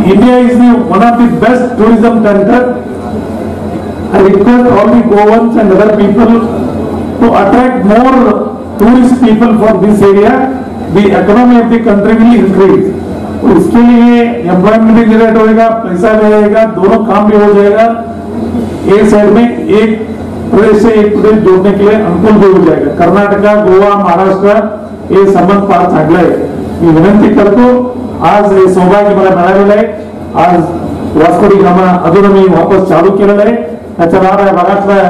India is one of the best tourism center. I request all the Goans and other people to attract more tourist people from this area. The economy of the country will increase. तो इसके लिए employment भी generate होगा, पैसा भी आएगा, दोनों काम भी हो जाएगा. एक साइड में एक प्रदेश से एक प्रदेश जोड़ने के लिए अनुकूल भी हो जाएगा. कर्नाटका, गोवा, महाराष्ट्र हे संबंध फार चांगला आहे. मी विनंती करतो, आज हे सौभाग्य मला मिळालेलं आहे. आज वास्को डी गामा अजून मी वापस चालू केलेलं आहे. त्याच्या नावाने भागातल्या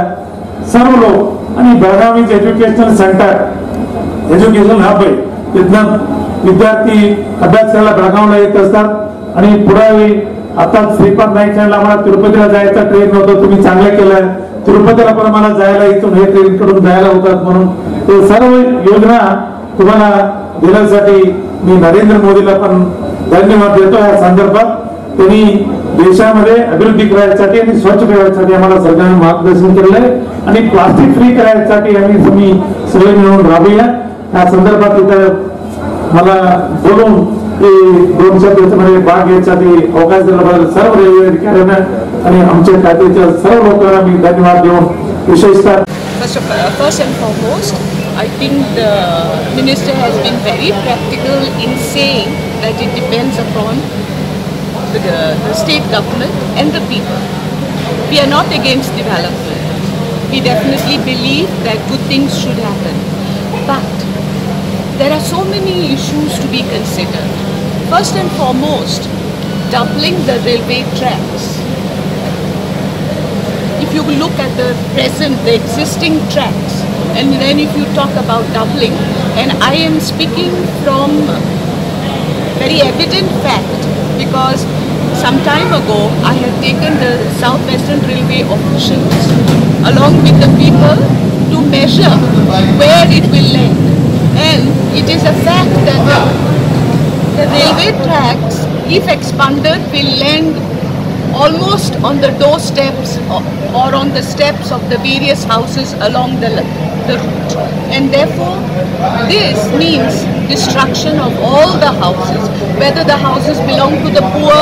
सर्व लोक आणि Belagavi educational centre education hub आहे. तिथनं विद्यार्थी अभ्यास करायला बेळगावला येत असतात आणि पुढे आता श्रीपाद नाईक साहेब आम्हाला तिरुपतीला जायचा ट्रेन नव्हतं, तुम्ही चांगलं केलं. तिरुपतीला पण मला जायला इथून हे ट्रेन कडून जायला होतात. म्हणून ते सर्व योजना तुम्हाला देण्यासाठी मी नरेंद्र मोदीला पण धन्यवाद देतो. या संदर्भात त्यांनी देशामध्ये अभिवृद्धी करायसाठी आणि स्वच्छ ठेवण्यासाठी आम्हाला सरकारने मार्गदर्शन केलेलं आहे आणि प्लास्टिक फ्री करायसाठी आम्ही तुम्ही सगळे मिळून राबूया. या संदर्भात इथं मला बोलून दोन शब्दांमध्ये भाग घ्यायसाठी अवकाश दिल्याबद्दल सर्व रेल्वे अधिकाऱ्यांना आणि आमच्या खात्याच्या सर्व लोकांना मी धन्यवाद देऊन विशेषतः First and foremost, I think the Minister has been very practical in saying that it depends upon the state government and the people. We are not against development. We definitely believe that good things should happen. But there are so many issues to be considered. First and foremost, doubling the railway tracks. If you look at the existing tracks, and then if you talk about doubling, and I am speaking from very evident fact, because some time ago I have taken the Southwestern Railway officials along with the people to measure where it will land. And it is a fact that the railway tracks, if expanded, will land almost on the doorsteps or on the steps of the various houses along the route. And therefore, this means destruction of all the houses, whether the houses belong to the poor,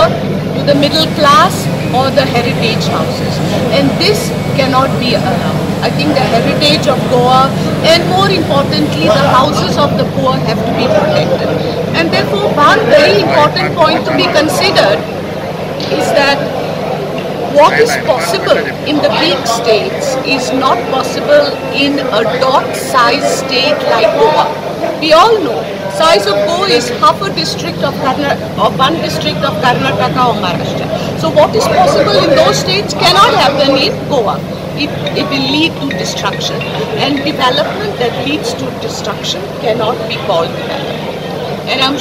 to the middle class, or the heritage houses. And this cannot be allowed. I think the heritage of Goa and more importantly the houses of the poor have to be protected. And therefore one very important point to be considered is that what is possible in the big states is not possible in a dot-sized state like Goa. We all know size of Goa is half a district of one district of Karnataka or Maharashtra. So what is possible in those states cannot happen in Goa. It will lead to destruction, and development that leads to destruction cannot be called development. And I'm